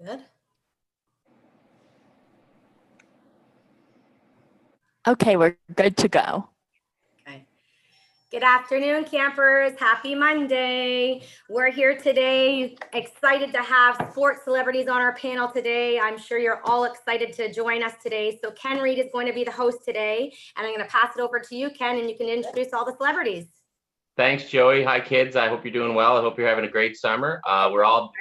Good. Okay, we're good to go. Okay. Good afternoon, campers. Happy Monday. We're here today, excited to have sports celebrities on our panel today. I'm sure you're all excited to join us today. So Ken Reid is going to be the host today, and I'm going to pass it over to you, Ken, and you can introduce all the celebrities. Thanks, Joey. Hi, kids. I hope you're doing well. I hope you're having a great summer. We're all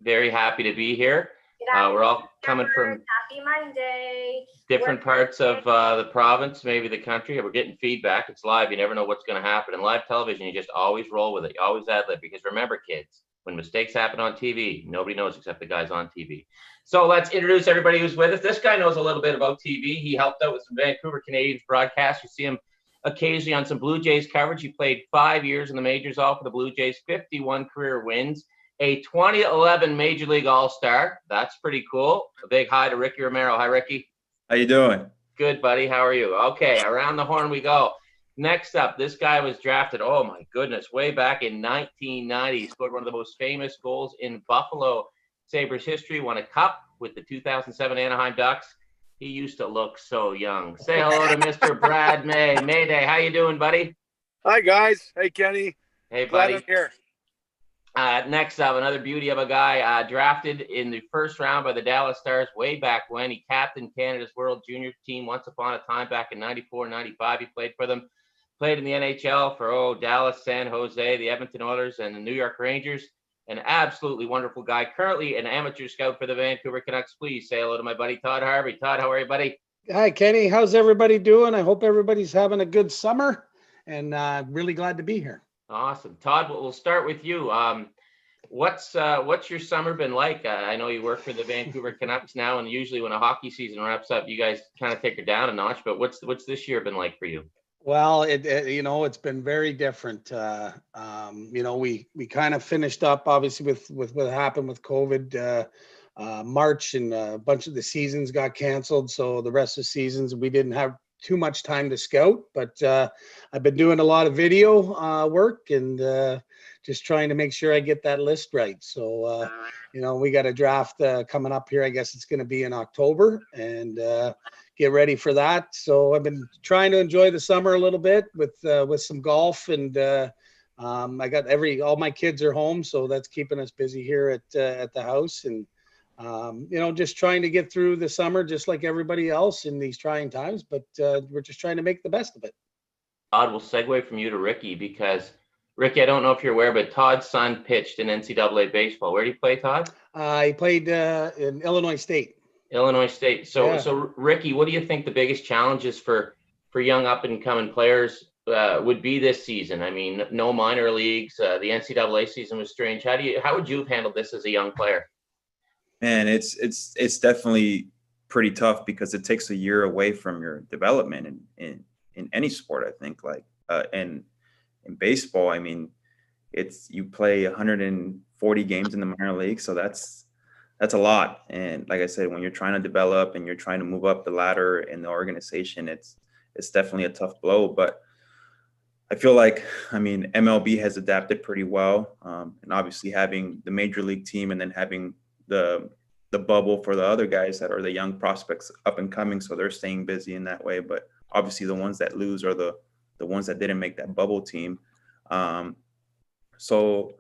very happy to be here. We're all coming from Happy Monday. different parts of the province, maybe the country. We're getting feedback. It's live. You never know what's going to happen. In live television, you just always roll with it. You always ad-lib, because remember, kids, when mistakes happen on TV, nobody knows except the guys on TV. So let's introduce everybody who's with us. This guy knows a little bit about TV. He helped out with some Vancouver Canadians broadcasts. You see him occasionally on some Blue Jays coverage. He played 5 years in the majors, all for the Blue Jays, 51 career wins. A 2011 Major League All-Star. That's pretty cool. A big hi to Ricky Romero. Hi, Ricky. How you doing? Good, buddy. How are you? Okay, around the horn we go. Next up, this guy was drafted, oh my goodness, way back in 1990. He scored one of the most famous goals in Buffalo Sabres history, won a cup with the 2007 Anaheim Ducks. He used to look so young. Say hello to Mr. Brad May. Mayday, how you doing, buddy? Hi, guys. Hey, Kenny. Hey, Glad buddy. I'm here. Next up, another beauty of a guy, drafted in the first round by the Dallas Stars way back when. He captained Canada's World Junior team once upon a time back in 94, 95. He played for them. Played in the NHL for, Dallas, San Jose, the Edmonton Oilers, and the New York Rangers. An absolutely wonderful guy. Currently an amateur scout for the Vancouver Canucks. Please say hello to my buddy, Todd Harvey. Todd, how are you, buddy? Hi, Kenny. How's everybody doing? I hope everybody's having a good summer, and really glad to be here. Awesome. Todd, we'll start with you. What's your summer been like? I know you work for the Vancouver Canucks now, and usually when a hockey season wraps up, you guys kind of take it down a notch. But what's this year been like for you? Well, it's been very different. We kind of finished up, obviously, with what happened with COVID. March, and a bunch of the seasons got canceled, so the rest of the seasons we didn't have too much time to scout. But I've been doing a lot of video work and just trying to make sure I get that list right. So we got a draft coming up here. I guess it's going to be in October, and get ready for that. So I've been trying to enjoy the summer a little bit with some golf, and I got all my kids are home, so that's keeping us busy here at the house, and just trying to get through the summer just like everybody else in these trying times. But we're just trying to make the best of it. Todd, we'll segue from you to Ricky, because Ricky, I don't know if you're aware, but Todd's son pitched in NCAA baseball. Where did he play, Todd? He played in Illinois State. Illinois State. So, Yeah. So Ricky, what do you think the biggest challenges for young up and coming players would be this season? I mean, no minor leagues. The NCAA season was strange. How would you have handled this as a young player? Man, it's definitely pretty tough, because it takes a year away from your development in any sport. I think, and in baseball, I mean, you play 140 games in the minor league, so that's a lot. And like I said, when you're trying to develop and you're trying to move up the ladder in the organization, it's definitely a tough blow. But I feel like, MLB has adapted pretty well, and obviously having the major league team and then having the bubble for the other guys that are the young prospects up and coming, so they're staying busy in that way. But obviously the ones that lose are the ones that didn't make that bubble team. So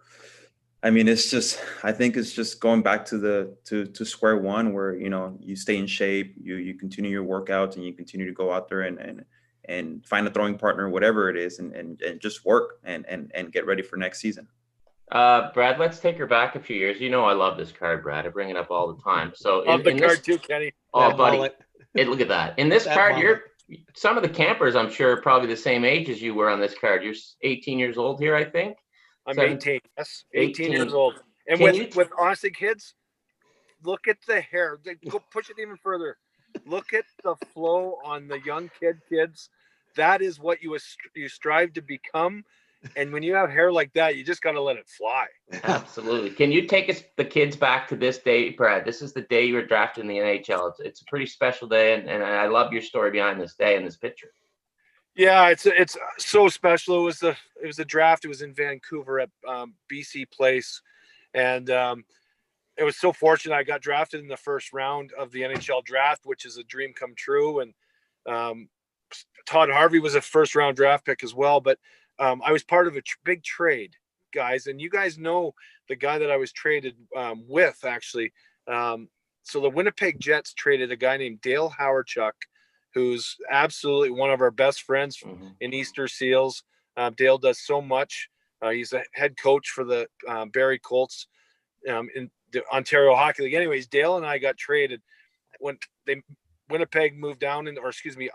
I think it's just going back to square one, where you stay in shape, you continue your workouts, and you continue to go out there and find a throwing partner, whatever it is, and just work and get ready for next season. Brad, let's take her back a few years. I love this card, Brad. I bring it up all the time. So Love the card too, Kenny. Oh, buddy. Look at that. In this That card, some of the campers, I'm sure, are probably the same age as you were on this card. You're 18 years old here, I think. I'm 18. Yes, 18 years old. And with honestly, kids, look at the hair. Go push it even further. Look at the flow on the young kids. That is what you strive to become. And when you have hair like that, you just got to let it fly. Absolutely. Can you take the kids back to this day, Brad? This is the day you were drafted in the NHL. It's a pretty special day, and I love your story behind this day and this picture. Yeah, it's so special. It was a draft. It was in Vancouver at BC Place, and it was so fortunate. I got drafted in the first round of the NHL draft, which is a dream come true. And Todd Harvey was a first round draft pick as well. But I was part of a big trade, guys. And you guys know the guy that I was traded with, actually. So the Winnipeg Jets traded a guy named Dale Howarchuk, who's absolutely one of our best friends in E-aster Seals. Dale does so much. He's a head coach for the Barrie Colts in the Ontario Hockey League. Anyways, Dale and I got traded when Winnipeg moved down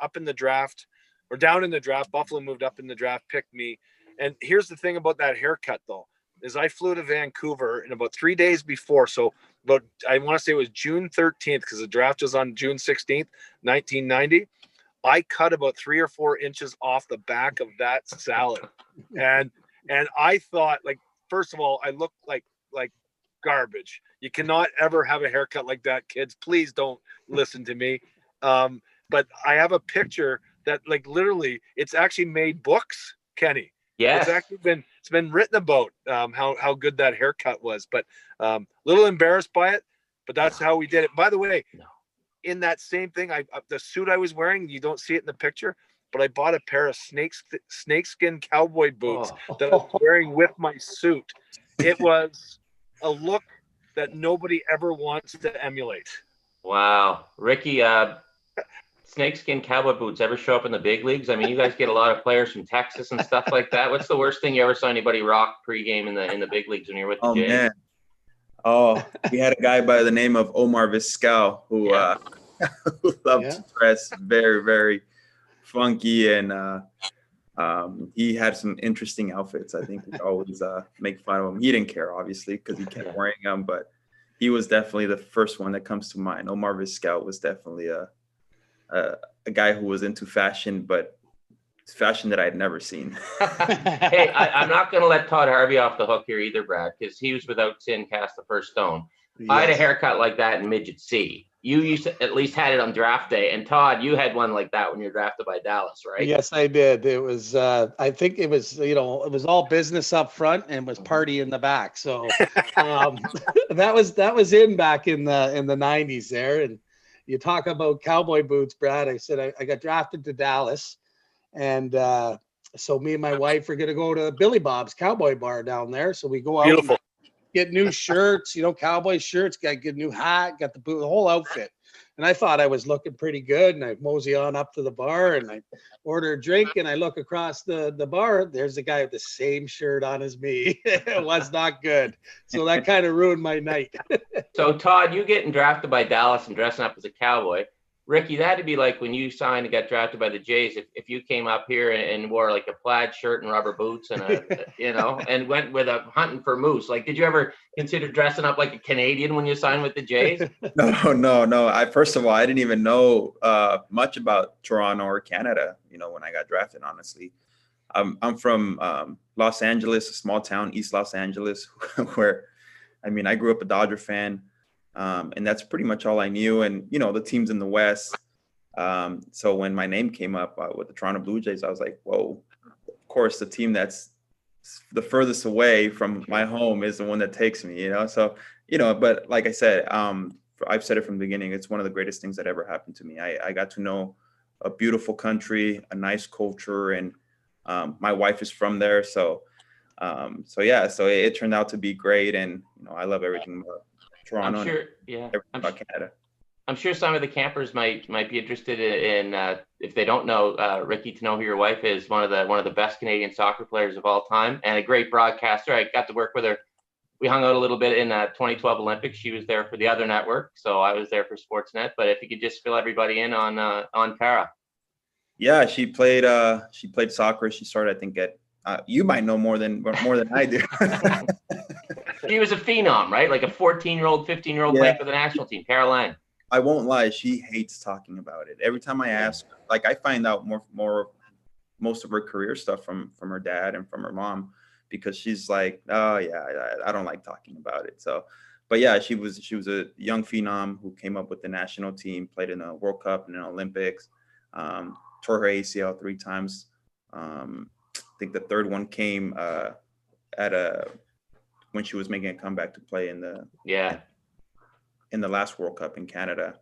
up in the draft, or down in the draft. Buffalo moved up in the draft, picked me. And here's the thing about that haircut, though, is I flew to Vancouver and about 3 days before. So I want to say it was June 13th, because the draft was on June 16th, 1990. I cut about 3 or 4 inches off the back of that salad. And I thought, like, first of all, I looked like garbage. You cannot ever have a haircut like that, kids. Please don't listen to me. But I have a picture that, like, literally, it's actually made books, Kenny. Yes. It's been written about how good that haircut was. But a little embarrassed by it, but that's how we did it. By the way, in that same thing, the suit I was wearing, you don't see it in the picture, but I bought a pair of snakeskin cowboy boots that I was wearing with my suit. It was a look that nobody ever wants to emulate. Wow. Ricky, snakeskin cowboy boots ever show up in the big leagues? I mean, you guys get a lot of players from Texas and stuff like that. What's the worst thing you ever saw anybody rock pregame in the big leagues when you're with the Jays? Man. Oh, we had a guy by the name of Omar Vizquel who who loved to dress very, very funky, and he had some interesting outfits. I think we always make fun of him. He didn't care, obviously, because he kept wearing them, but he was definitely the first one that comes to mind. Omar Vizquel was definitely a guy who was into fashion, but fashion that I had never seen. Hey, I'm not going to let Todd Harvey off the hook here either, Brad, because he was without sin cast the first stone. Yes. I had a haircut like that in midget C. You used to at least had it on draft day, and Todd, you had one like that when you were drafted by Dallas, right? Yes, I did. It was, I think it was, it was all business up front and was party in the back. So that was in back in the 90s there. And you talk about cowboy boots, Brad. I said I got drafted to Dallas, and so me and my wife are gonna go to Billy Bob's Cowboy Bar down there. So we go out. Beautiful. Get new shirts, cowboy shirts, got a good new hat, got the whole outfit. And I thought I was looking pretty good. And I mosey on up to the bar and I order a drink, and I look across the bar. There's a guy with the same shirt on as me. It was not good. So that kind of ruined my night. So Todd, you getting drafted by Dallas and dressing up as a cowboy. Ricky, that would be like when you signed and got drafted by the Jays. If you came up here and wore like a plaid shirt and rubber boots and and went with a hunting for moose. Like, did you ever consider dressing up like a Canadian when you signed with the Jays? No. First of all, I didn't even know much about Toronto or Canada. When I got drafted, honestly, I'm from Los Angeles, a small town, East Los Angeles, where, I grew up a Dodger fan. And that's pretty much all I knew. And, the teams in the West. So when my name came up with the Toronto Blue Jays, I was like, whoa, of course, the team that's the furthest away from my home is the one that takes me, So, but like I said, I've said it from the beginning, it's one of the greatest things that ever happened to me. I got to know a beautiful country, a nice culture, and my wife is from there. So it turned out to be great. And, I love everything about Toronto. I'm sure, about Canada. I'm sure some of the campers might be interested in if they don't know Ricky, to know who your wife is. One of the best Canadian soccer players of all time, and a great broadcaster. I got to work with her. We hung out a little bit in 2012 Olympics. She was there for the other network, so I was there for Sportsnet. But if you could just fill everybody in on Cara. Yeah, she played soccer. She started, I think, at you might know more than I do. She was a phenom, right? Like a 14-year-old, 15-year-old playing for the national team, Caroline. I won't lie. She hates talking about it. Every time I ask, like, I find out most of her career stuff from her dad and from her mom, because she's like, oh yeah, I don't like talking about it. So, but yeah, she was a young phenom who came up with the national team, played in the World Cup and the Olympics, tore her ACL 3 times. I think the third one came when she was making a comeback to play in the in the last World Cup in Canada.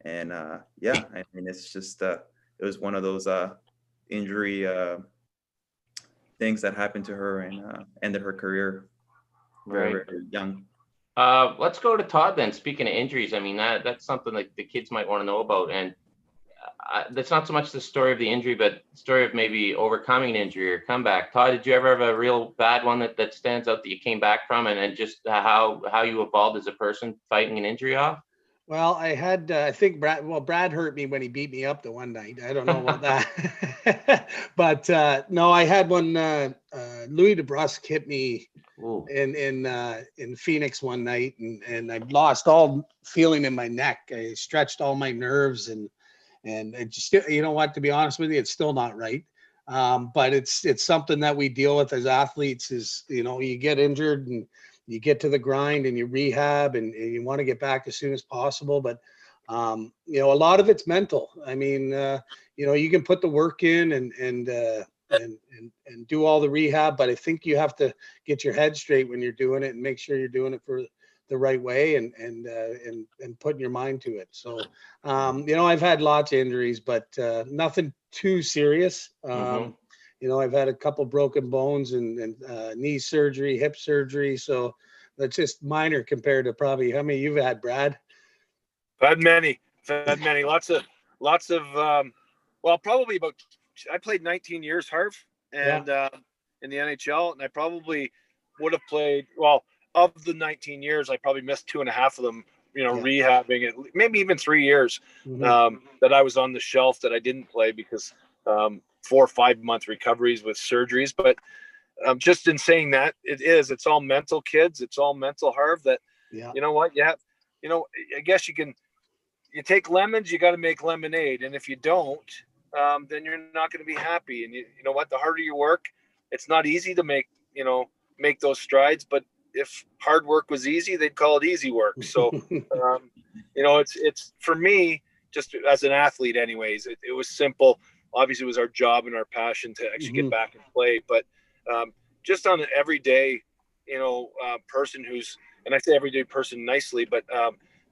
And yeah, I mean, it's just it was one of those injury things that happened to her and ended her career very, Right. very young. Let's go to Todd then. Speaking of injuries, I mean, that's something that the kids might want to know about. And that's not so much the story of the injury, but the story of maybe overcoming an injury or comeback. Todd, did you ever have a real bad one that stands out that you came back from, and just how you evolved as a person fighting an injury off? Well, I had, I think Brad hurt me when he beat me up the one night. I don't know about that. But no, I had one, Louis DeBrusque hit me Ooh. in Phoenix one night, and I lost all feeling in my neck. I stretched all my nerves, and it just, you know what, to be honest with you, it's still not right. But it's something that we deal with as athletes is, you know, you get injured and you get to the grind and you rehab and you want to get back as soon as possible. But, you know, a lot of it's mental. I mean, you know, you can put the work in and do all the rehab, but I think you have to get your head straight when you're doing it and make sure you're doing it for the right way and putting your mind to it. So, you know, I've had lots of injuries, but nothing too serious. You know, I've had a couple broken bones and knee surgery, hip surgery. So that's just minor compared to probably how many you've had, Brad? I've had many, lots of, well, probably about, I played 19 years, Harv, and in the NHL, and I probably would have played, well, of the 19 years, I probably missed 2.5 of them, you know, rehabbing it, maybe even 3 years that I was on the shelf that I didn't play because 4 or 5 month recoveries with surgeries. But just in saying that, it's all mental, kids. It's all mental, Harv, that, you know what, you know, I guess you take lemons, you got to make lemonade. And if you don't, then you're not going to be happy. And you know what, the harder you work, it's not easy to make those strides, but if hard work was easy, they'd call it easy work. So, you know, it's for me, just as an athlete anyways, it was simple. Obviously it was our job and our passion to actually get back and play, but just on an everyday, you know, person who's, and I say everyday person nicely, but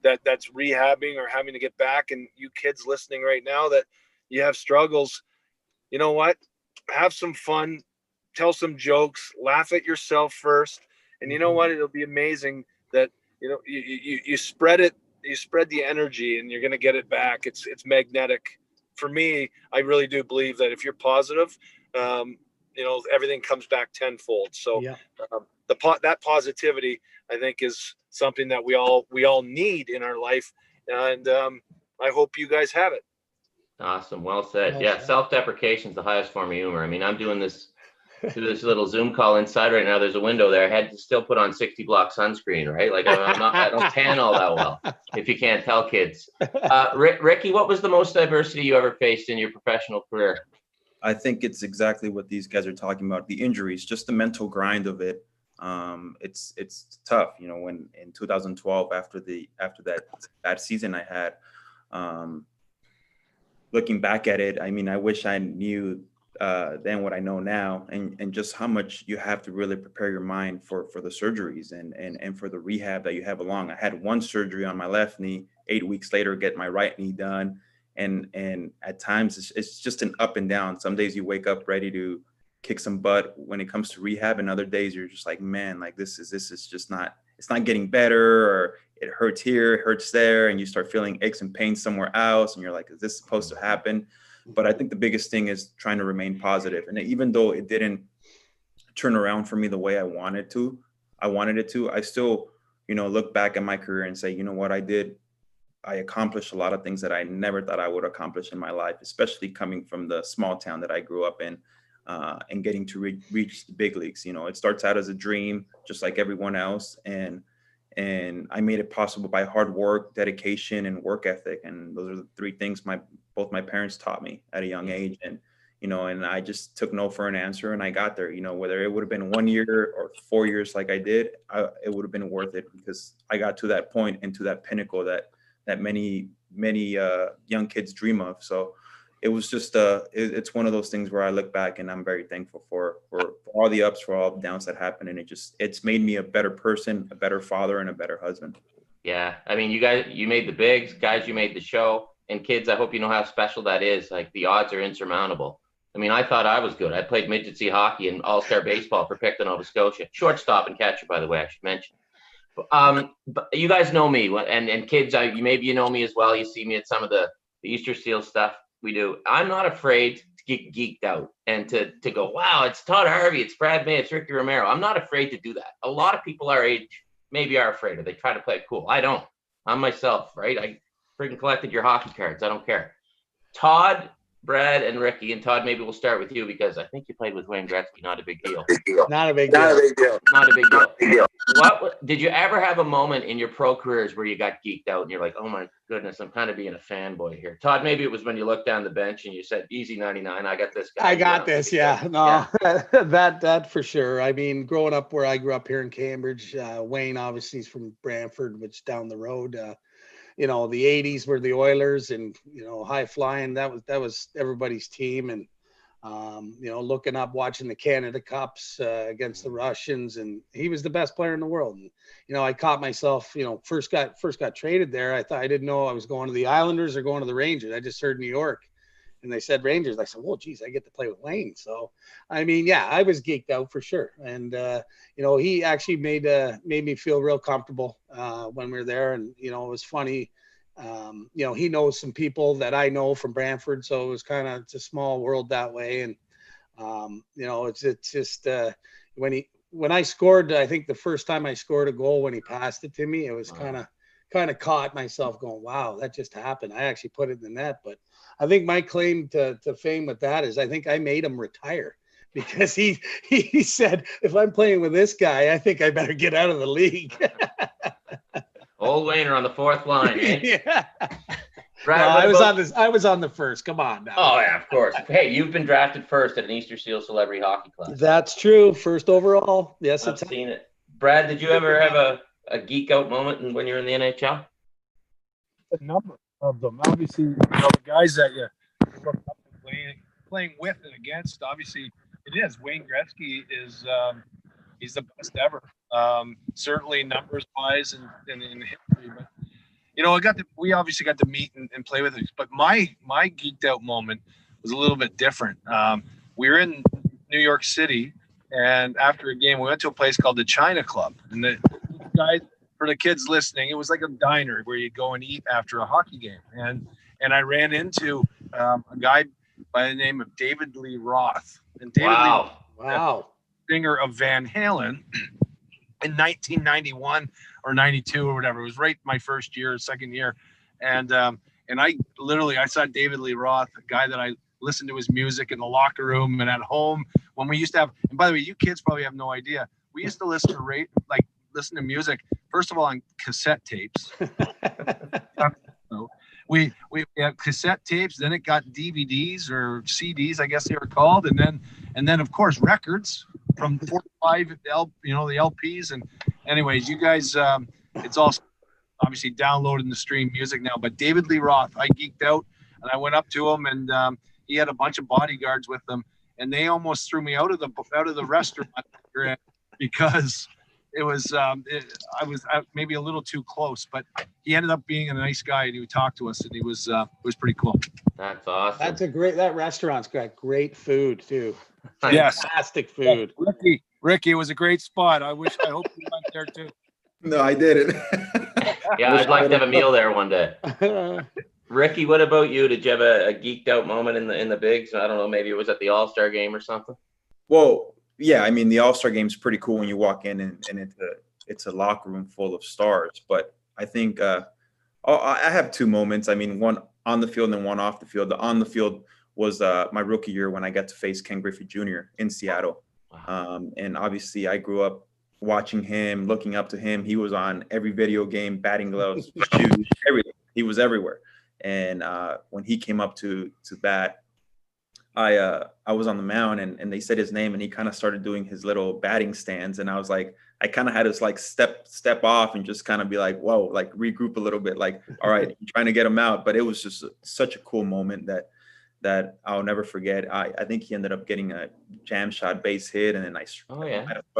that's rehabbing or having to get back, and you kids listening right now that you have struggles, you know what, have some fun, tell some jokes, laugh at yourself first. And you know what? It'll be amazing that, you know, you spread it, you spread the energy and you're going to get it back. It's magnetic. For me, I really do believe that if you're positive, you know, everything comes back tenfold. So that positivity, I think, is something that we all need in our life. And I hope you guys have it. Awesome. Well said. Yeah. Self-deprecation is the highest form of humor. I mean, I'm doing this little Zoom call inside right now. There's a window there. I had to still put on 60 block sunscreen, right? Like I don't tan all that well, if you can't tell, kids. Ricky, what was the most adversity you ever faced in your professional career? I think it's exactly what these guys are talking about. The injuries, just the mental grind of it. It's tough, you know, when in 2012, after that season I had, looking back at it, I mean, I wish I knew than what I know now, and just how much you have to really prepare your mind for the surgeries and for the rehab that you have along. I had one surgery on my left knee, 8 weeks later, get my right knee done. And at times it's just an up and down. Some days you wake up ready to kick some butt when it comes to rehab, and other days you're just like, man, like this is just not, it's not getting better, or it hurts here, it hurts there, and you start feeling aches and pains somewhere else, and you're like, is this supposed to happen? But I think the biggest thing is trying to remain positive. And even though it didn't turn around for me the way I wanted it to, I still, you know, look back at my career and say, you know what, I accomplished a lot of things that I never thought I would accomplish in my life, especially coming from the small town that I grew up in, and getting to reach the big leagues. You know, it starts out as a dream, just like everyone else. And I made it possible by hard work, dedication, and work ethic. And those are the three things both my parents taught me at a young age. And, you know, and I just took no for an answer, and I got there. You know, whether it would have been 1 year or 4 years like I did, it would have been worth it, because I got to that point and to that pinnacle that many young kids dream of. So it was just it's one of those things where I look back and I'm very thankful for all the ups, for all the downs that happened, and it's made me a better person, a better father, and a better husband. Yeah. I mean, you made the bigs, guys, you made the show. And kids, I hope you know how special that is. Like, the odds are insurmountable. I mean, I thought I was good. I played midget C hockey and all-star baseball for Pictou, Nova Scotia. Shortstop and catcher, by the way, I should mention. But you guys know me, and kids, maybe you know me as well. You see me at some of the Easter Seals stuff we do. I'm not afraid to get geeked out and to go, wow, it's Todd Harvey, it's Brad May, it's Ricky Romero. I'm not afraid to do that. A lot of people our age maybe are afraid, or they try to play it cool. I don't. I'm myself, right? I freaking collected your hockey cards. I don't care. Todd, Brad, and Ricky, and Todd, maybe we'll start with you because I think you played with Wayne Gretzky. Not a big deal. Not a big deal. Not a big deal. What did you ever have a moment in your pro careers where you got geeked out and you're like, oh my goodness, I'm kind of being a fanboy here? Todd, maybe it was when you looked down the bench and you said, easy 99, I got this guy. I got this. Yeah, no, yeah. that for sure. I mean, growing up where I grew up here in Cambridge, Wayne obviously is from Brantford, which down the road. You know, the 80s were the Oilers, and, you know, high flying, that was everybody's team. And, you know, looking up, watching the Canada Cups against the Russians, and he was the best player in the world. And, you know, I caught myself, you know, first got traded there. I didn't know I was going to the Islanders or going to the Rangers. I just heard New York, and they said Rangers. I said, well, geez, I get to play with Wayne. So, I mean, yeah, I was geeked out for sure. And, you know, he actually made me feel real comfortable when we were there. And, you know, it was funny. You know, he knows some people that I know from Brantford. So it was it's a small world that way. And, you know, it's just when I scored, I think the first time I scored a goal when he passed it to me, it was kind of caught myself going, wow, that just happened. I actually put it in the net. But I think my claim to fame with that is I think I made him retire, because he said, if I'm playing with this guy, I think I better get out of the league. Old Wayner on the fourth line, eh? Yeah. Brad, no, I was on the first. Come on now. Oh yeah, of course. Hey, you've been drafted first at an Easter Seal Celebrity Hockey Class. That's true. First overall. Yes, I've seen it. Brad, did you ever have a geek out moment when you were in the NHL? A number of them. Obviously, you know, the guys that you look up to playing with and against. Obviously, it is. Wayne Gretzky is he's the best ever. Certainly numbers wise and in history, but you know, we obviously got to meet and play with it. But my geeked out moment was a little bit different. We were in New York City, and after a game, we went to a place called the China Club. And the guys, for the kids listening, it was like a diner where you go and eat after a hockey game. And I ran into a guy by the name of David Lee Roth. And David Wow. Singer of Van Halen in 1991 or 92 or whatever. It was right my first year, second year. And I saw David Lee Roth, a guy that I listened to his music in the locker room and at home when we used to have, and by the way, you kids probably have no idea. We used to listen to music, first of all, on cassette tapes. We had cassette tapes, then it got DVDs or CDs, I guess they were called, and then of course records from 45, the LPs. And anyways, you guys, it's also obviously downloading the stream music now. But David Lee Roth, I geeked out, and I went up to him, and he had a bunch of bodyguards with him, and they almost threw me out of the restaurant because it was I was maybe a little too close, but he ended up being a nice guy, and he would talk to us, and he was it was pretty cool. That's awesome. That restaurant's got great food too. Yes. Fantastic food. Ricky, it was a great spot. I hope you went there too. No, I didn't. Yeah, I'd like to have a meal there one day. Ricky, what about you? Did you have a geeked out moment in the bigs? I don't know, maybe it was at the All-Star game or something. Well, yeah, I mean, the All-Star game is pretty cool when you walk in and it's a locker room full of stars. But I think I have two moments. I mean, one on the field and then one off the field. The on the field was my rookie year when I got to face Ken Griffey Jr. in Seattle. Wow. And obviously I grew up watching him, looking up to him. He was on every video game, batting gloves, shoes, everything. He was everywhere. And when he came up to bat, I was on the mound and they said his name and he kind of started doing his little batting stands. And I was like, I kind of had to like step off and just kind of be like, whoa, like regroup a little bit. Like, all right, I'm trying to get him out. But it was just such a cool moment that I'll never forget. I think he ended up getting a jam shot base hit and then I struck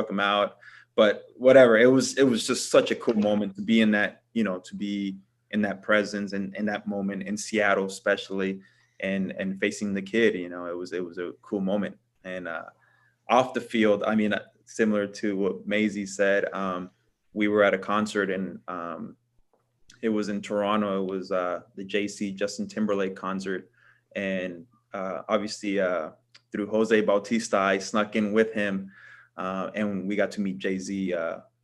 him out. but whatever. It was just such a cool moment to be in that, to be in that presence and in that moment in Seattle, especially, and facing the kid. It was a cool moment. And off the field, I mean, similar to what Maisie said, we were at a concert, and it was in Toronto. It was the JC Justin Timberlake concert, and obviously through Jose Bautista, I snuck in with him, and we got to meet Jay-Z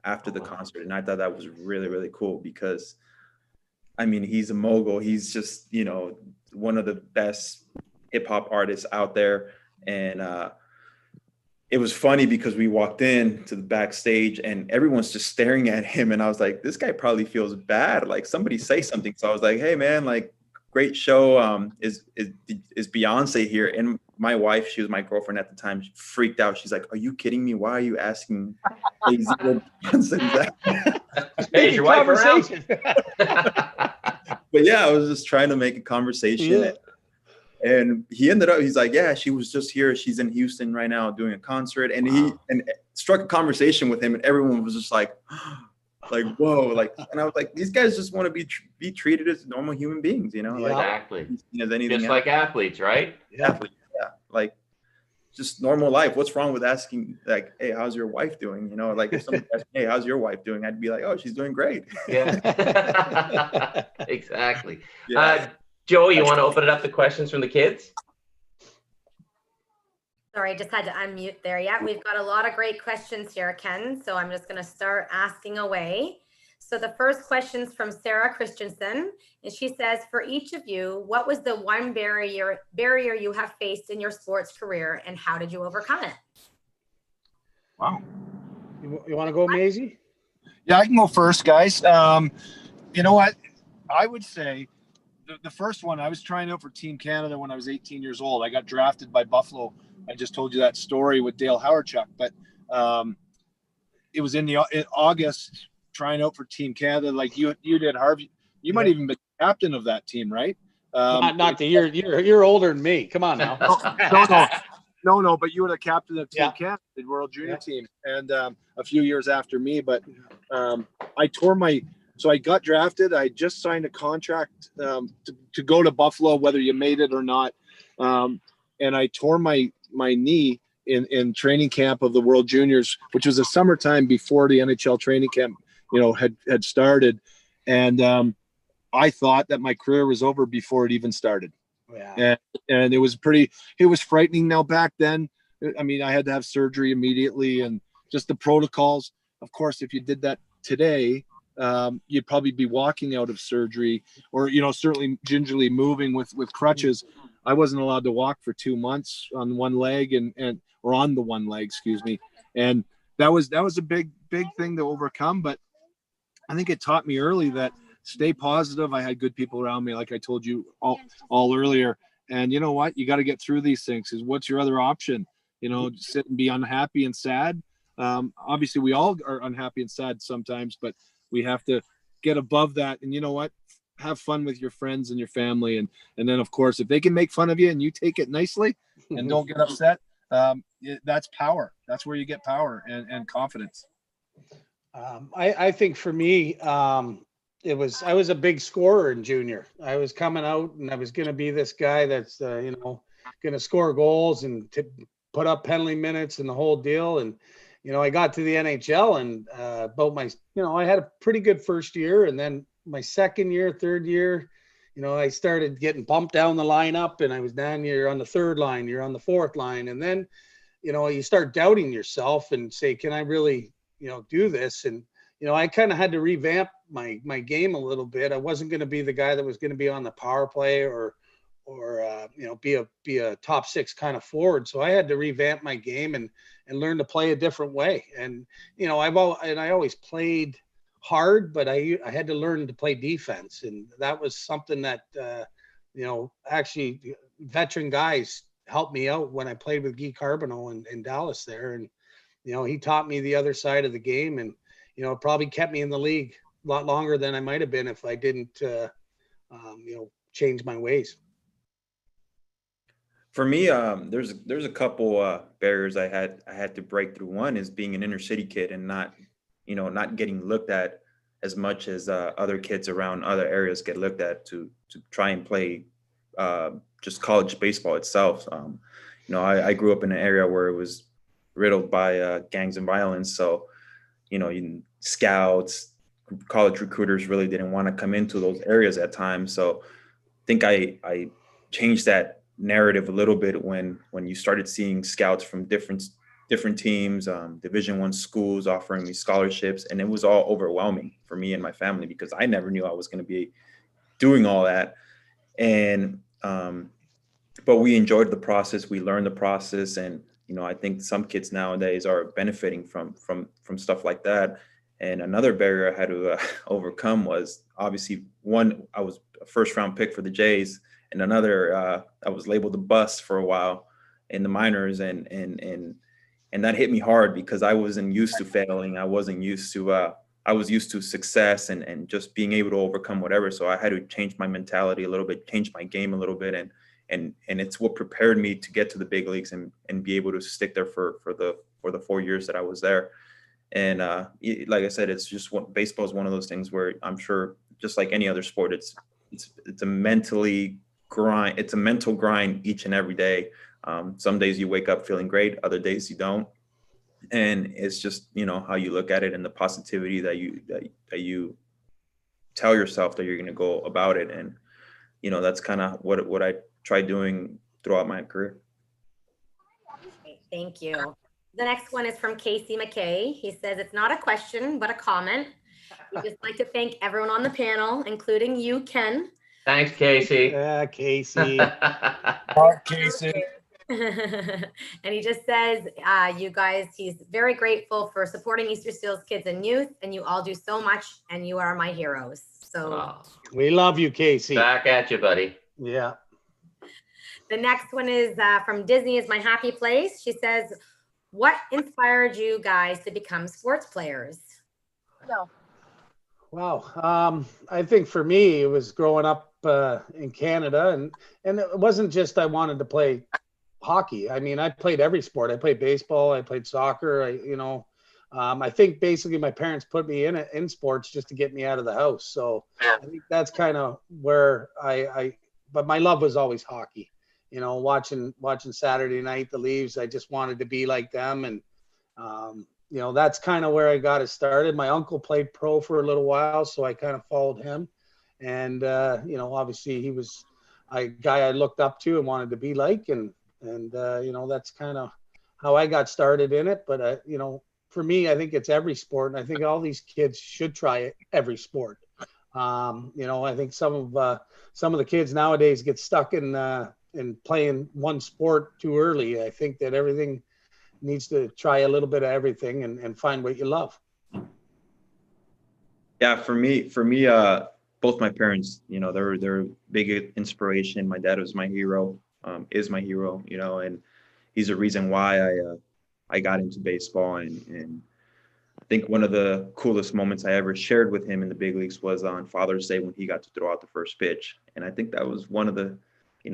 after the concert, and I thought that was really, really cool because, I mean, he's a mogul. He's just, one of the best hip hop artists out there, and it was funny because we walked in to the backstage and everyone's just staring at him, and I was like, this guy probably feels bad. Like, somebody say something. So I was like, hey man, like, great show. Is Beyonce here? And my wife, she was my girlfriend at the time, she freaked out. She's like, are you kidding me? Why are you asking Jay-Z where Beyonce is? Hey, your wife around? But yeah, I was just trying to make a conversation. Yeah. And he ended up, he's like, yeah, she was just here. She's in Houston right now doing a concert. And he struck a conversation with him, and everyone was just like, whoa, like, and I was like, these guys just want to be treated as normal human beings, Exactly. As anything Just else. like athletes, right? Yeah, like just normal life. What's wrong with asking, like, hey, how's your wife doing? Like, if somebody asked me, hey, how's your wife doing? I'd be like, oh, she's doing great. Yeah. Exactly. Yeah. Joe, you want to open it up to questions from the kids? Sorry, I just had to unmute there. Yeah, we've got a lot of great questions here, Ken. So I'm just going to start asking away. So the first question's from Sarah Christensen, and she says, for each of you, what was the one barrier you have faced in your sports career, and how did you overcome it? Wow. You want to go, Maisie? Yeah, I can go first, guys. You know what? I would say the first one, I was trying out for Team Canada when I was 18 years old. I got drafted by Buffalo. I just told you that story with Dale Howardchuk, but it was in August, trying out for Team Canada, like you did, Harvey. You might even be captain of that team, right? Not the year. You're older than me. Come on now. No, but you were the captain of Team Canada, the World Junior team, and a few years after me. But so I got drafted. I just signed a contract to go to Buffalo, whether you made it or not. And I tore my knee in training camp of the World Juniors, which was the summertime before the NHL training camp, had started. And I thought that my career was over before it even started. Yeah. And it was frightening. Now, back then, I mean, I had to have surgery immediately, and just the protocols. Of course, if you did that today, you'd probably be walking out of surgery, or certainly gingerly moving with crutches. I wasn't allowed to walk for 2 months on one leg, or on the one leg, excuse me. And that was a big thing to overcome. But I think it taught me early that stay positive. I had good people around me, like I told you all earlier. And you know what? You got to get through these things. Because what's your other option? Sit and be unhappy and sad. Obviously, we all are unhappy and sad sometimes, but we have to get above that. And you know what? Have fun with your friends and your family. And then, of course, if they can make fun of you and you take it nicely and don't get upset, that's power. That's where you get power and confidence. I think for me, I was a big scorer in junior. I was coming out and I was going to be this guy that's, going to score goals and put up penalty minutes and the whole deal. And, I got to the NHL and I had a pretty good first year. And then my second year, third year, I started getting bumped down the lineup, and I was down, you're on the third line, you're on the fourth line. And then, you start doubting yourself and say, can I really, do this? And, I kind of had to revamp my game a little bit. I wasn't going to be the guy that was going to be on the power play or be a top six kind of forward. So I had to revamp my game and learn to play a different way. And, I always played hard, but I had to learn to play defense. And that was something that, actually veteran guys helped me out when I played with Guy Carbonneau in Dallas there. And, he taught me the other side of the game, and, it probably kept me in the league a lot longer than I might've been if I didn't, change my ways. For me, there's a couple barriers I had to break through. One is being an inner city kid and not getting looked at as much as other kids around other areas get looked at to try and play just college baseball itself. I grew up in an area where it was riddled by gangs and violence, so scouts, college recruiters really didn't want to come into those areas at times. So I think I changed that narrative a little bit when you started seeing scouts from different teams, Division I schools offering me scholarships, and it was all overwhelming for me and my family because I never knew I was going to be doing all that. And but we enjoyed the process, we learned the process, and I think some kids nowadays are benefiting from stuff like that. And another barrier I had to overcome was obviously one, I was a first round pick for the Jays, and another, I was labeled a bust for a while in the minors, and that hit me hard because I wasn't used to failing. I wasn't used to I was used to success and just being able to overcome whatever. So I had to change my mentality a little bit, change my game a little bit, and it's what prepared me to get to the big leagues and be able to stick there for the 4 years that I was there. And like I said, it's just baseball is one of those things where I'm sure, just like any other sport, it's a mental grind each and every day. Some days you wake up feeling great, other days you don't, and it's just how you look at it and the positivity that you tell yourself that you're going to go about it. And that's kind of what I tried doing throughout my career. Thank you. The next one is from Casey McKay. He says, it's not a question, but a comment. We'd just like to thank everyone on the panel, including you, Ken. Thanks, Casey. Yeah, Casey. Casey. And he just says, you guys, he's very grateful for supporting E-aster Seals kids and youth, and you all do so much, and you are my heroes. So we love you, Casey. Back at you, buddy. Yeah. The next one is from Disney is My Happy Place. She says, what inspired you guys to become sports players? No. Wow. I think for me, it was growing up in Canada, and it wasn't just I wanted to play hockey. I mean, I played every sport. I played baseball. I played soccer. I think basically my parents put me in sports just to get me out of the house. So I think that's kind of where but my love was always hockey. Watching Saturday night, the Leafs, I just wanted to be like them. And, that's kind of where I got it started. My uncle played pro for a little while, so I kind of followed him. And, obviously he was a guy I looked up to and wanted to be like, and that's kind of how I got started in it. But, for me, I think it's every sport. And I think all these kids should try every sport. I think some of the kids nowadays get stuck in playing one sport too early. I think that everything needs to try a little bit of everything and find what you love. Yeah, for me, both my parents, they're big inspiration. My dad was my hero, is my hero, and he's a reason why I got into baseball. And I think one of the coolest moments I ever shared with him in the big leagues was on Father's Day when he got to throw out the first pitch. And I think that was one of the,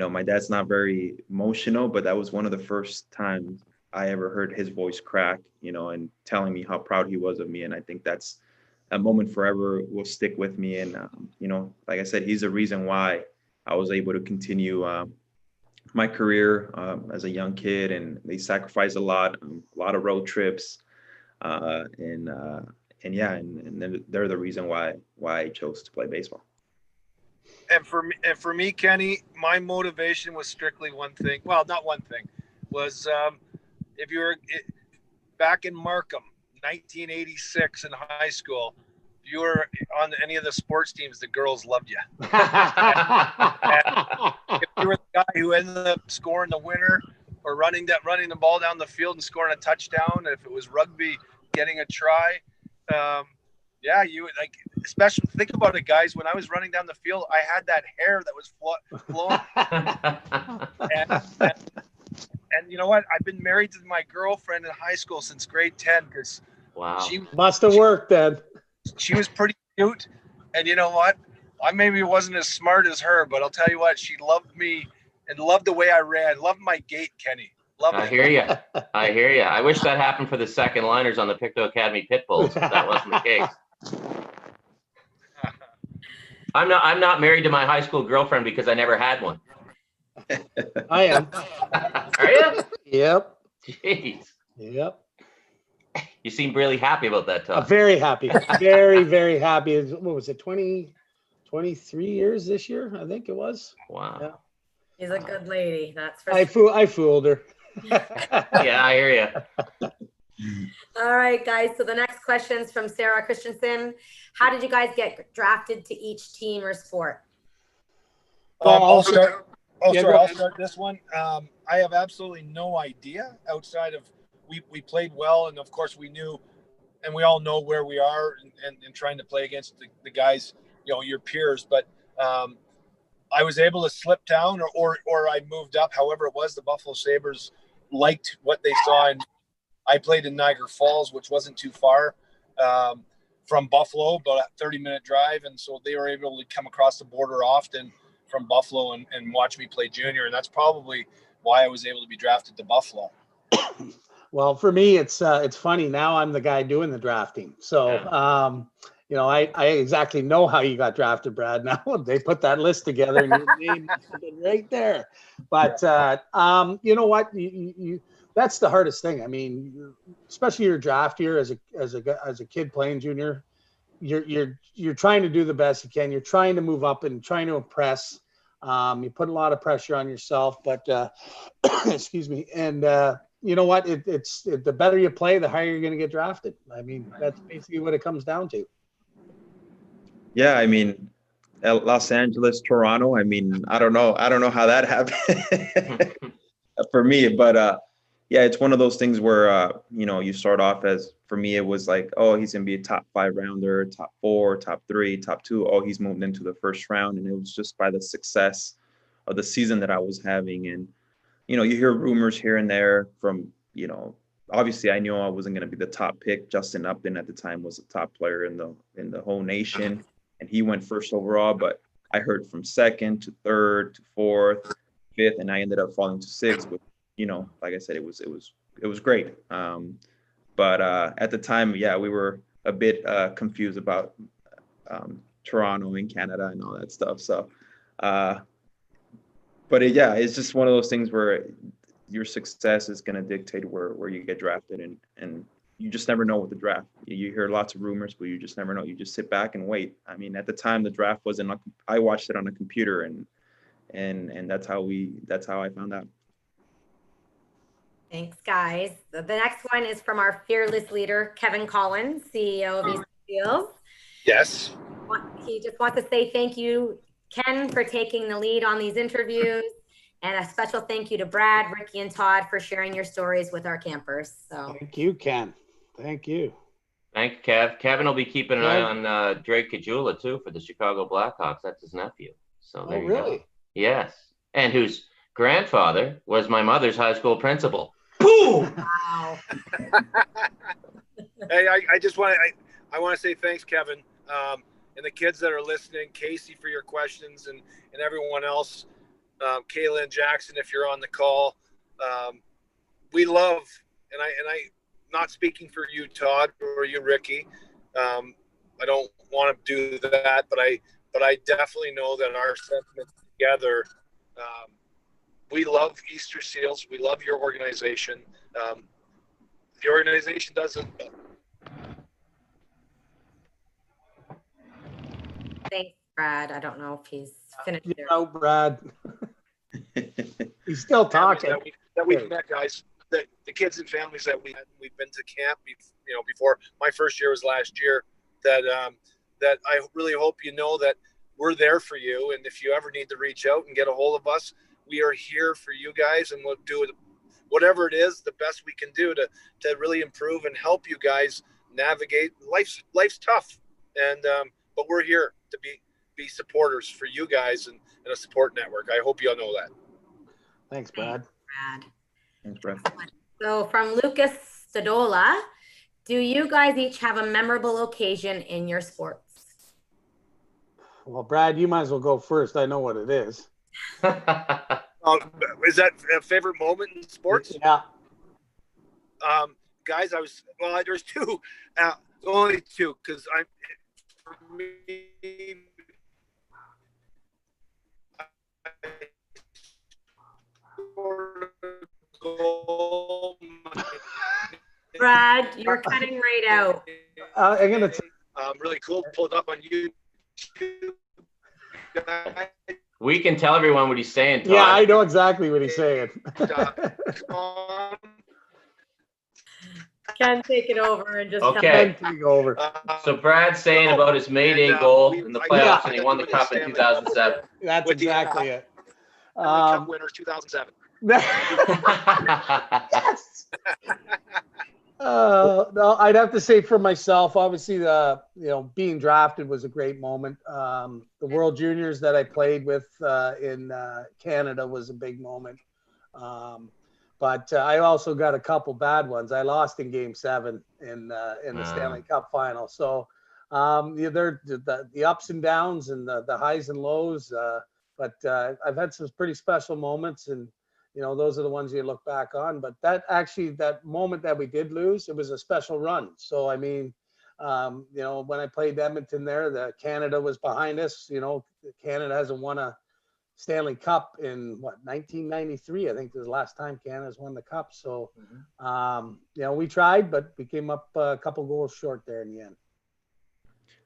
my dad's not very emotional, but that was one of the first times I ever heard his voice crack, and telling me how proud he was of me. And I think that's a moment forever will stick with me. And, like I said, he's the reason why I was able to continue my career as a young kid. And they sacrificed a lot of road trips. And they're the reason why I chose to play baseball. And for me, Kenny, my motivation was strictly one thing. Well, not one thing. Was if you were back in Markham, 1986 in high school, if you were on any of the sports teams, the girls loved you. And if you were the guy who ended up scoring the winner or running the ball down the field and scoring a touchdown, if it was rugby, getting a try, you would especially think about it, guys. When I was running down the field, I had that hair that was flowing. And you know what? I've been married to my girlfriend in high school since grade 10 because she must have worked then. She was pretty cute. And you know what? I maybe wasn't as smart as her, but I'll tell you what, she loved me and loved the way I ran. Loved my gait, Kenny. Loved I it. hear you. I hear you. I wish that happened for the second liners on the Pictou Academy pit bulls, but that wasn't the case. I'm not married to my high school girlfriend because I never had one. I am. Are you? Yep. Jeez. Yep. You seem really happy about that, I'm Todd. very happy. Very, very happy. What was it? 23 years this year, I think it was. Wow. Yeah. She's a good lady. That's for I fooled her. Yeah, I hear you. All right, guys. So the next question is from Sarah Christensen. How did you guys get drafted to each team or sport? I'll start. Yeah, I'll start this one. I have absolutely no idea outside of we played well, and of course we knew, and we all know where we are, and trying to play against the guys, your peers. But I was able to slip down, or I moved up. However it was, the Buffalo Sabres liked what they saw, and I played in Niagara Falls, which wasn't too far from Buffalo, but a 30-minute drive, and so they were able to come across the border often from Buffalo and watch me play junior, and that's probably why I was able to be drafted to Buffalo. Well, for me, it's funny. Now I'm the guy doing the drafting. So, I exactly know how you got drafted, Brad. Now they put that list together and your name must have been right there. But you know what? You that's the hardest thing. I mean, especially your draft year as a kid playing junior, you're trying to do the best you can. You're trying to move up and trying to impress. You put a lot of pressure on yourself, but excuse me. And you know what? It's the better you play, the higher you're going to get drafted. I mean, that's basically what it comes down to. Yeah, I mean, Los Angeles, Toronto. I mean, I don't know how that happened for me, but yeah, it's one of those things where you start off as, for me, it was like, oh, he's gonna be a top 5 rounder, top 4, top 3, top 2. Oh, he's moved into the first round, and it was just by the success of the season that I was having. And you hear rumors here and there from, obviously I knew I wasn't going to be the top pick. Justin Upton at the time was the top player in the whole nation, and he went first overall. But I heard from second to third to fourth, fifth, and I ended up falling to sixth. With like I said, it was great. But at the time, yeah, we were a bit confused about Toronto and Canada and all that stuff. So. But it's just one of those things where your success is going to dictate where you get drafted, and you just never know with the draft. You hear lots of rumors, but you just never know. You just sit back and wait. I mean, at the time, the draft wasn't. I watched it on a computer, and that's how I found out. Thanks, guys. The next one is from our fearless leader, Kevin Collins, CEO of E-aster Seals. Yes. He just wants to say thank you, Ken, for taking the lead on these interviews, and a special thank you to Brad, Ricky, and Todd for sharing your stories with our campers. So Thank you, Ken. Thank you. Thank you, Kev. Kevin will be keeping an eye on Drake Kajula too for the Chicago Blackhawks. That's his nephew. So there you really? go. Yes, and whose grandfather was my mother's high school principal. Boom! wow. Hey, I just want to say thanks, Kevin. And the kids that are listening, Casey, for your questions, and everyone else, Kayla and Jackson, if you're on the call, we love, and I not speaking for you, Todd, or you, Ricky. I don't want to do that, but I definitely know that our sentiment together, we love E-aster Seals. We love your organization. The organization doesn't. Thanks, Brad. I don't know if he's finished there. Brad. He's still talking. That we've met, guys. The kids and families that we've been to camp, before. My first year was last year. That I really hope you know that we're there for you. And if you ever need to reach out and get a hold of us, we are here for you guys, and we'll do it, whatever it is, the best we can do to really improve and help you guys navigate. Life's tough, and but we're here to be supporters for you guys and a support network. I hope you all know that. Thanks, Brad. Thanks, Brad. So from Lucas Stadola, do you guys each have a memorable occasion in your sports? Well, Brad, you might as well go first. I know what it is. Is that a favorite moment in sports? Yeah. Guys, there's two, only two, because for me, Brad, you're cutting right out. I'm gonna. Really cool. Pull it up on YouTube. We can tell everyone what he's saying, Todd. Yeah, I know exactly what he's saying. Ken, take it over and just Okay. Take over. So Brad's saying about his May Day goal in the playoffs, and he won the cup in 2007. That's With the, exactly it. Cup winner 2007. Yes. No, I'd have to say for myself, obviously, being drafted was a great moment. The World Juniors that I played with in Canada was a big moment. But I also got a couple bad ones. I lost in Game 7 in the Stanley Cup final. So they're the ups and downs and the highs and lows. But I've had some pretty special moments, and those are the ones you look back on. But that moment that we did lose, it was a special run. So I mean, when I played Edmonton there, Canada was behind us. Canada hasn't won a Stanley Cup in 1993, I think was the last time Canada's won the cup. So we tried, but we came up a couple goals short there in the end.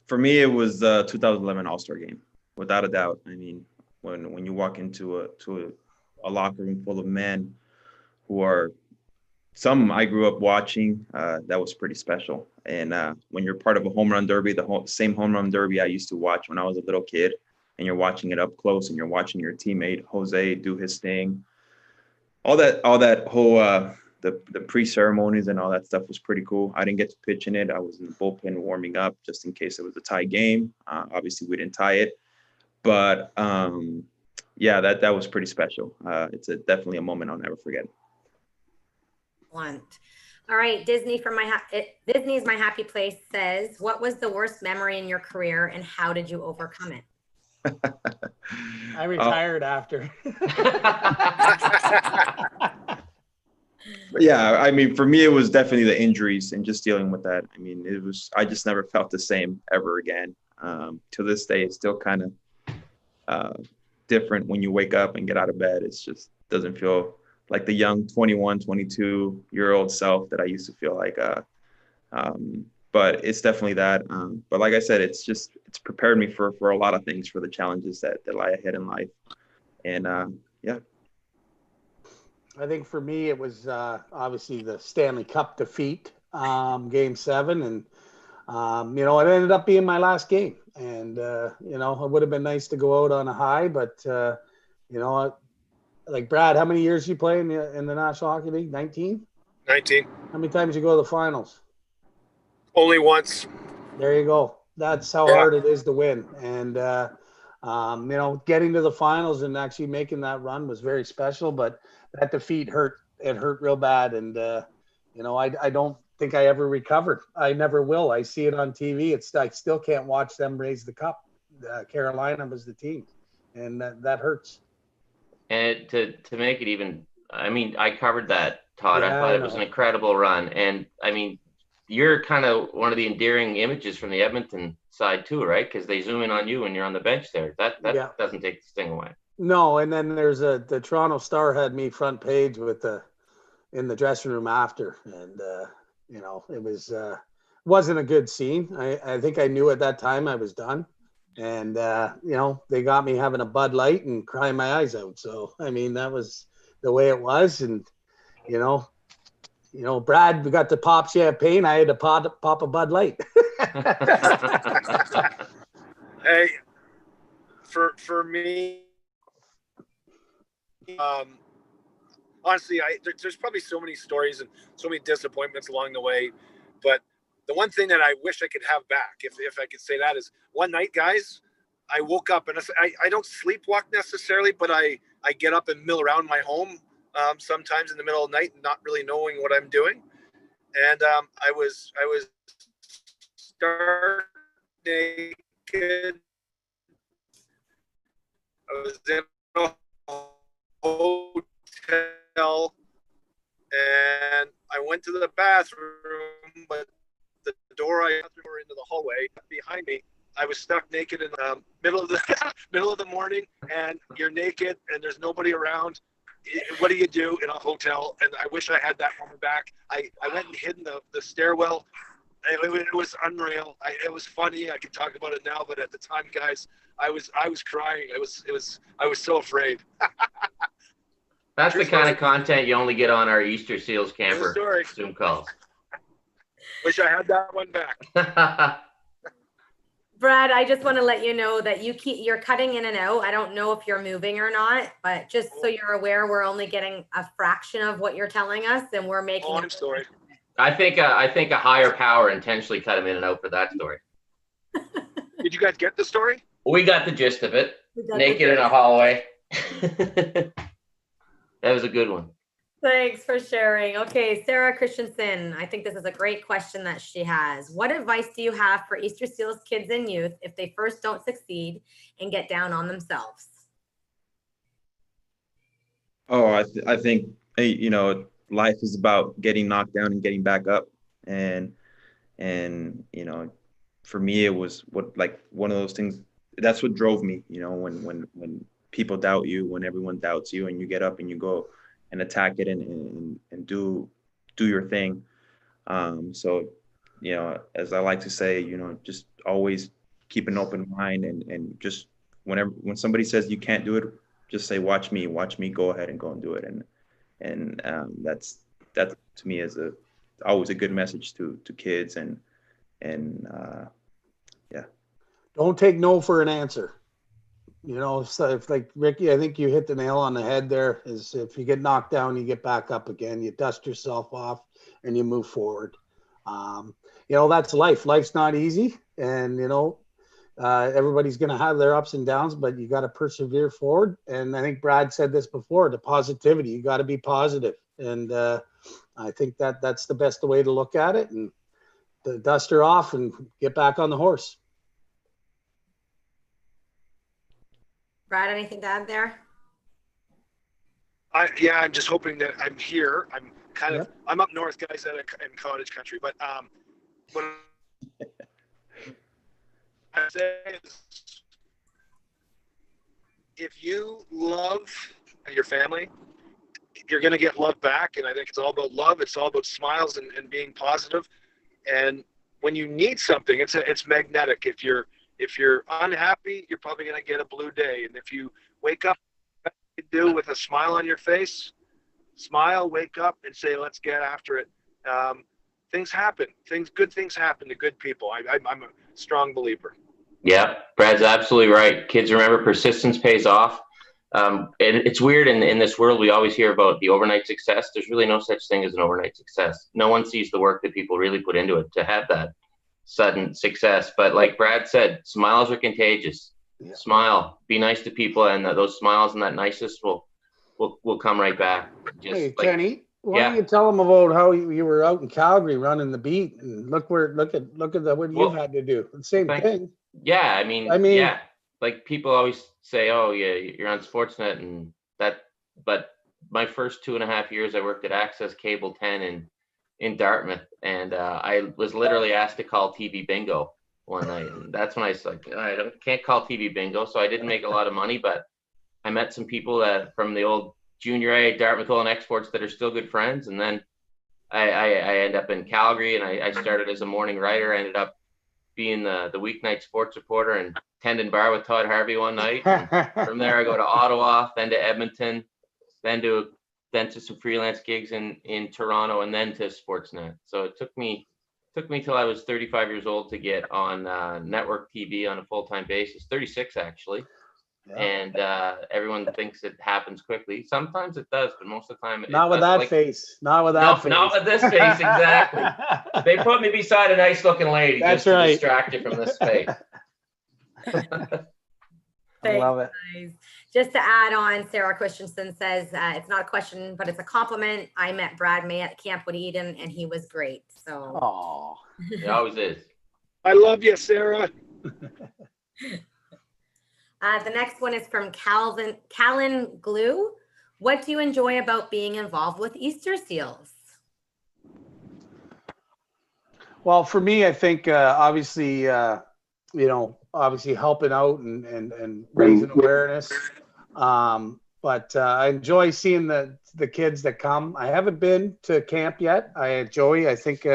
For me, it was the 2011 All-Star game, without a doubt. I mean, when you walk into a locker room full of men who are some I grew up watching, that was pretty special. And when you're part of a home run derby, the same home run derby I used to watch when I was a little kid, and you're watching it up close, and you're watching your teammate Jose do his thing, all that whole the pre-ceremonies and all that stuff was pretty cool. I didn't get to pitch in it. I was in the bullpen warming up just in case it was a tie game. Obviously, we didn't tie it, but yeah, that was pretty special. It's definitely a moment I'll never forget. All right, Disney's My Happy Place says, what was the worst memory in your career and how did you overcome it? I retired after. Yeah, I mean, for me, it was definitely the injuries and just dealing with that. I mean, I just never felt the same ever again. To this day, it's still kind of different when you wake up and get out of bed. It just doesn't feel like the young 21, 22-year-old self that I used to feel like. But it's definitely that. But like I said, it's prepared me for a lot of things, for the challenges that lie ahead in life. And yeah. I think for me, it was obviously the Stanley Cup defeat, Game 7. And, it ended up being my last game. And, it would have been nice to go out on a high. But, like Brad, how many years you play in the National Hockey League? 19? 19. How many times you go to the finals? Only once. There you go. That's how hard it is to win. And, getting to the finals and actually making that run was very special. But that defeat hurt. It hurt real bad. And, I don't think I ever recovered. I never will. I see it on TV. I still can't watch them raise the cup. Carolina was the team. And that hurts. And to make it even, I mean, I covered that, Todd. Yeah, I thought it was an incredible run. And I mean, you're kind of one of the endearing images from the Edmonton side too, right? Because they zoom in on you when you're on the bench there. That doesn't take the sting away. No, and then there's the Toronto Star had me front page in the dressing room after, and it wasn't a good scene. I think I knew at that time I was done, and they got me having a Bud Light and crying my eyes out. So I mean, that was the way it was, and Brad, we got to pop champagne. I had to pop a Bud Light. Hey, for me, honestly, there's probably so many stories and so many disappointments along the way, but the one thing that I wish I could have back, if I could say that, is one night, guys, I woke up and I don't sleepwalk necessarily, but I get up and mill around my home sometimes in the middle of the night, not really knowing what I'm doing. And I was stark naked. I was in a hotel, and I went to the bathroom, but the door into the hallway behind me. I was stuck naked in the middle of the morning, and you're naked, and there's nobody around. What do you do in a hotel? And I wish I had that moment back. I went and hid in the stairwell. It was unreal. It was funny. I can talk about it now, but at the time, guys, I was crying. I was so afraid. That's the kind of content you only get on our Easter Seals camper Zoom calls. Wish I had that one back. Brad, I just want to let you know that you're cutting in and out. I don't know if you're moving or not, but just so you're aware, we're only getting a fraction of what you're telling us, and we're making. Oh, I'm sorry. I think a higher power intentionally cut him in and out for that story. Did you guys get the story? We got the gist of it. Naked in a hallway. That was a good one. Thanks for sharing. Okay, Sarah Christensen, I think this is a great question that she has. What advice do you have for Easter Seals kids and youth if they first don't succeed and get down on themselves? Oh, I think, you know, life is about getting knocked down and getting back up. And you know, for me, it was one of those things. That's what drove me, you know, when people doubt you, when everyone doubts you, and you get up and you go and attack it and do your thing. So, you know, as I like to say, you know, just always keep an open mind and just when somebody says you can't do it, just say, watch me, go ahead and go and do it. And that to me is always a good message to kids and yeah. Don't take no for an answer. You know, so if like Ricky, I think you hit the nail on the head there, is if you get knocked down, you get back up again, you dust yourself off and you move forward. You know, that's life. Life's not easy. And, you know, everybody's going to have their ups and downs, but you got to persevere forward. And I think Brad said this before, the positivity, you got to be positive. And I think that's the best way to look at it, and the duster off and get back on the horse. Brad, anything to add there? I'm just hoping that I'm here. I'm kind of, I'm up north, guys, in cottage country, but what I say is, if you love your family, you're going to get love back. And I think it's all about love. It's all about smiles and being positive. And when you need something, it's magnetic. If you're unhappy, you're probably going to get a blue day. And if you wake up with a smile on your face, smile, wake up and say, let's get after it. Things happen. Good things happen to good people. I'm a strong believer. Yeah, Brad's absolutely right. Kids, remember, persistence pays off. And it's weird in this world, we always hear about the overnight success. There's really no such thing as an overnight success. No one sees the work that people really put into it to have that sudden success. But like Brad said, smiles are contagious. Yeah. Smile, be nice to people, and those smiles and that niceness will come right back. Hey, Kenny, why don't you tell them about how you were out in Calgary running the beat, and look at what you've had to do. The same thing. Yeah, I mean, yeah. Like people always say, oh yeah, you're on Sportsnet and that, but my first 2.5 years I worked at Access Cable 10 in Dartmouth, and I was literally asked to call TV bingo one night, and that's when I was like, can't call TV bingo. So I didn't make a lot of money, but I met some people that from the old Junior A Dartmouth Oil and Exports that are still good friends, and then I ended up in Calgary, and I started as a morning writer. I ended up being the weeknight sports reporter and tending bar with Todd Harvey one night. And from there, I go to Ottawa, then to Edmonton, then to some freelance gigs in Toronto, and then to Sportsnet. So it took me till I was 35 years old to get on network TV on a full-time basis, 36 actually. Yeah. And everyone thinks it happens quickly. Sometimes it does, but most of the time, not with that face. Not with that face. Not with this face, exactly. They put me beside a nice-looking lady. That's just right. To distract you from this face. I love it. Guys. Just to add on, Sarah Christensen says, it's not a question, but it's a compliment. I met Brad May at Camp Eden, and he was great. So, oh, he always is. I love you, Sarah. The next one is from Callan Glue. What do you enjoy about being involved with Easter Seals? Well, for me, I think obviously, obviously helping out and raising awareness. But I enjoy seeing the kids that come. I haven't been to camp yet. I think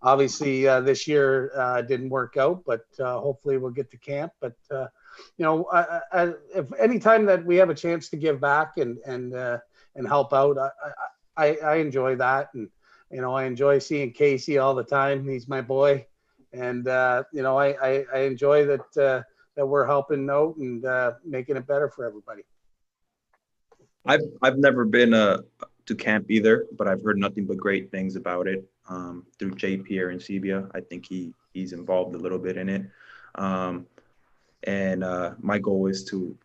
obviously this year didn't work out, but hopefully we'll get to camp. But if any time that we have a chance to give back and help out, I enjoy that. And I enjoy seeing Casey all the time. He's my boy, and I enjoy that we're helping out and making it better for everybody. I've never been to camp either, but I've heard nothing but great things about it through Jay Pierre and Sebia. I think he's involved a little bit in it. And my goal is to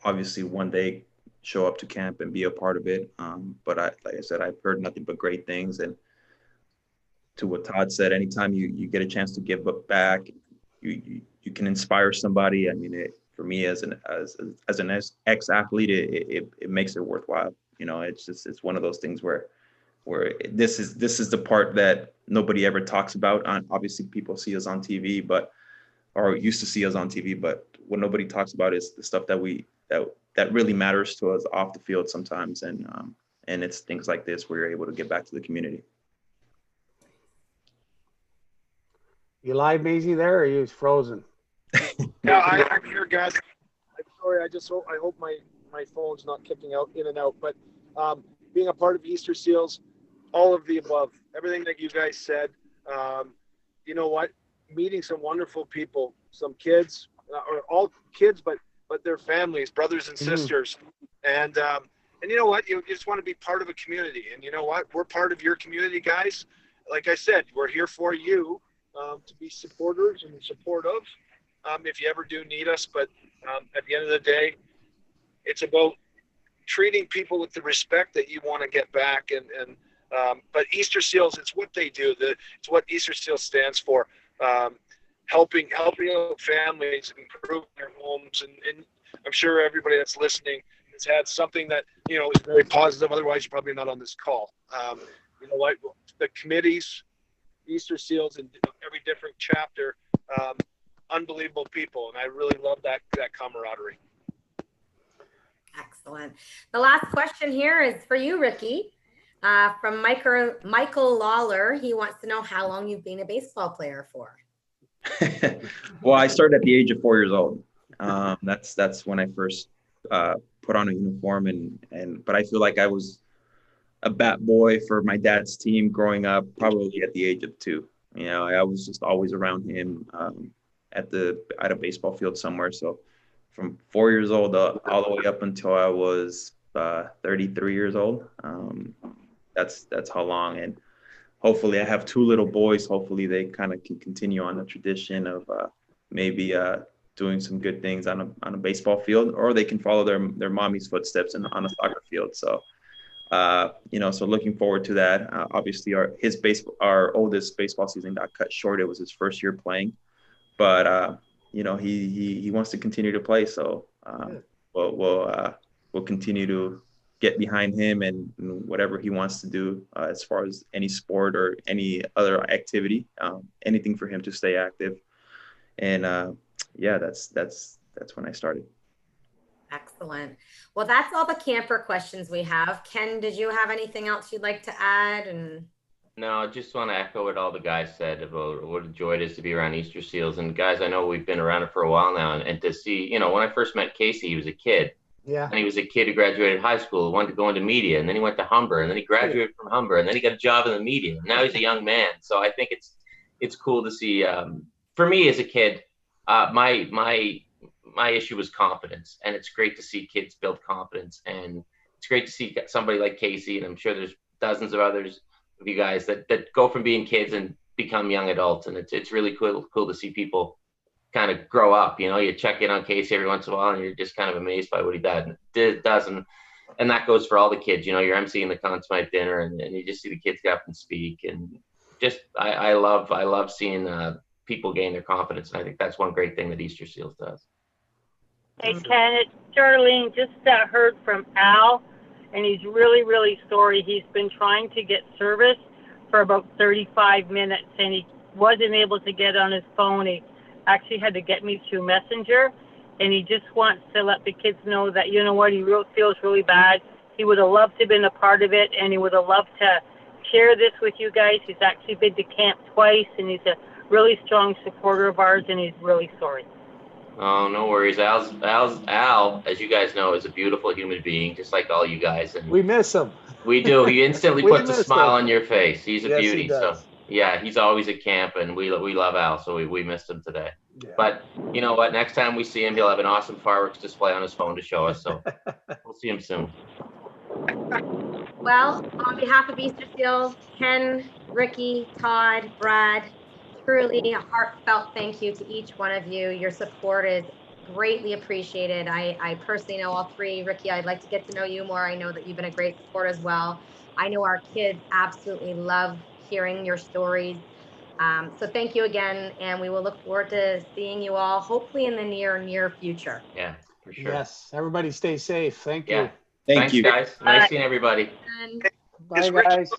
obviously one day show up to camp and be a part of it. But like I said, I've heard nothing but great things. And to what Todd said, anytime you get a chance to give back, you can inspire somebody. I mean, for me as an ex-athlete, it makes it worthwhile. It's one of those things where this is the part that nobody ever talks about. Obviously, people see us on TV, or used to see us on TV, but what nobody talks about is the stuff that really matters to us off the field sometimes, and it's things like this where you're able to give back to the community. You live, Maisie, there, or are you frozen? Yeah, I'm here, guys. I'm sorry. I hope my phone's not kicking out in and out. But being a part of Easter Seals, all of the above, everything that you guys said. You know what? Meeting some wonderful people, some kids, or all kids, but their families, brothers and sisters, and you know what? You just want to be part of a community, and you know what? We're part of your community, guys. Like I said, we're here for you to be supporters and supportive. If you ever do need us, but at the end of the day, it's about treating people with the respect that you want to get back. But Easter Seals, it's what they do. It's what Easter Seals stands for. Helping out families improve their homes, and I'm sure everybody that's listening has had something that is very positive. Otherwise, you're probably not on this call. You know what? The committees, Easter Seals, and every different chapter. Unbelievable people, and I really love that camaraderie. Excellent. The last question here is for you, Ricky, from Michael Lawler. He wants to know how long you've been a baseball player for. Well, I started at the age of 4 years old. That's when I first put on a uniform, but I feel like I was a bat boy for my dad's team growing up, probably at the age of 2. I was just always around him at a baseball field somewhere. So from 4 years old all the way up until I was 33 years old. That's how long. And hopefully I have 2 little boys. Hopefully they kind of can continue on the tradition of maybe doing some good things on a baseball field, or they can follow their mommy's footsteps on a soccer field. So, so looking forward to that. Obviously our oldest baseball season got cut short. It was his first year playing, but he wants to continue to play. So we'll continue to get behind him and whatever he wants to do as far as any sport or any other activity, anything for him to stay active. And that's when I started. Excellent. Well, that's all the camper questions we have. Ken, did you have anything else you'd like to add? No, I just want to echo what all the guys said about what a joy it is to be around Easter Seals. And guys, I know we've been around it for a while now, and to see, when I first met Casey, he was a kid. Yeah. And he was a kid who graduated high school, wanted to go into media, and then he went to Humber, and then he graduated from Humber, and then he got a job in the media. And now he's a young man. So I think it's cool to see. For me as a kid, my issue was confidence, and it's great to see kids build confidence, and it's great to see somebody like Casey, and I'm sure there's dozens of others of you guys that go from being kids and become young adults, and it's really cool to see people kind of grow up. You check in on Casey every once in a while, and you're just kind of amazed by what he does, and that goes for all the kids. You're emceeing the Conn Smythe dinner, and you just see the kids get up and speak, and just I love seeing people gain their confidence, and I think that's one great thing that Easter Seals does. Hey, Ken, it's Charlene. Just heard from Al and he's really, really sorry. He's been trying to get service for about 35 minutes, and he wasn't able to get on his phone. He actually had to get me through Messenger, and he just wants to let the kids know that, you know what, he feels really bad. He would have loved to have been a part of it, and he would have loved to share this with you guys. He's actually been to camp twice, and he's a really strong supporter of ours, and he's really sorry. Oh, no worries. Al, as you guys know, is a beautiful human being, just like all you guys. And We miss him. we do. He instantly We puts a miss smile him. on your face. He's a Yes, he beauty. So does. yeah, he's always at camp, and we love Al. So we missed him today. Yeah. But you know what? Next time we see him, he'll have an awesome fireworks display on his phone to show us. So we'll see him soon. Well, on behalf of Easter Seals, Ken, Ricky, Todd, Brad, truly a heartfelt thank you to each one of you. Your support is greatly appreciated. I personally know all three. Ricky, I'd like to get to know you more. I know that you've been a great support as well. I know our kids absolutely love hearing your stories. So thank you again, and we will look forward to seeing you all hopefully in the near future. Yeah, for sure. Yes. Everybody stay safe. Thank Yeah. you. Thank Thanks, you. guys. Nice seeing everybody. And Bye, guys.